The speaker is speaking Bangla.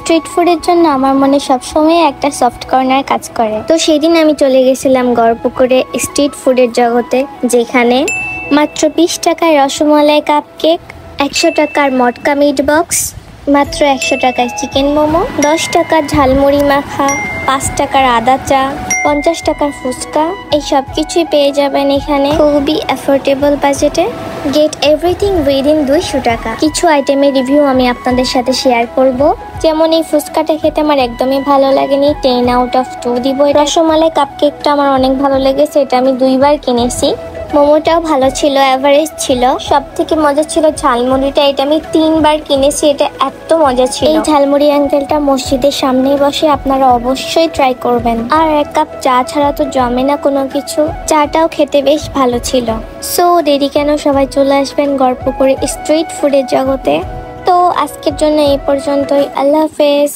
স্ট্রিট ফুডের জন্য আমার মনে সবসময় একটা সফট কর্নার কাজ করে। তো সেদিন আমি চলে গেছিলাম গড়পুকুরে স্ট্রিট ফুডের জগতে, যেখানে মাত্র 20 টাকায় রসমালাই কাপকেক, 100 টাকার মটকা মিট বক্স, মাত্র 100 টাকায় চিকেন মোমো, 10 টাকার ঝালমুড়ি মাখা, 5 টাকার আদা চা, 50 টাকার ফুচকা, এই সব কিছুই পেয়ে যাবেন এখানে খুবই অ্যাফোর্ডেবল বাজেটে। গেট এভরিথিং উইদিন 200 টাকা। কিছু আইটেমের রিভিউ আমি আপনাদের সাথে শেয়ার করব। যেমন এই ফুচকাটা খেতে আমার একদমই ভালো লাগেনি, 10 আউট অফ 2 দিব। রসমালাই কাপকেকটা আমার অনেক ভালো লেগেছে, এটা আমি 2 বার কিনেছি। মোমোটাও ভালো ছিল, এভারেজ ছিল। সব থেকে মজা ছিল ঝালমুড়িটা, এটা আমি 3 বার কিনেছি, এটা এত মজা ছিল। এই ঝালমুড়ি আঙ্কেলটা মসজিদের সামনেই বসে, আপনারা অবশ্যই ট্রাই করবেন। আর 1 কাপ চা ছাড়া তো জমে না কোনো কিছু। চাটাও খেতে বেশ ভালো ছিল। সো দেরি কেন, সবাই চলে আসবেন গড়পুকুরে স্ট্রিট ফুডের জগতে। তো আজকের জন্য এই পর্যন্তই। আল্লাহ হাফেজ।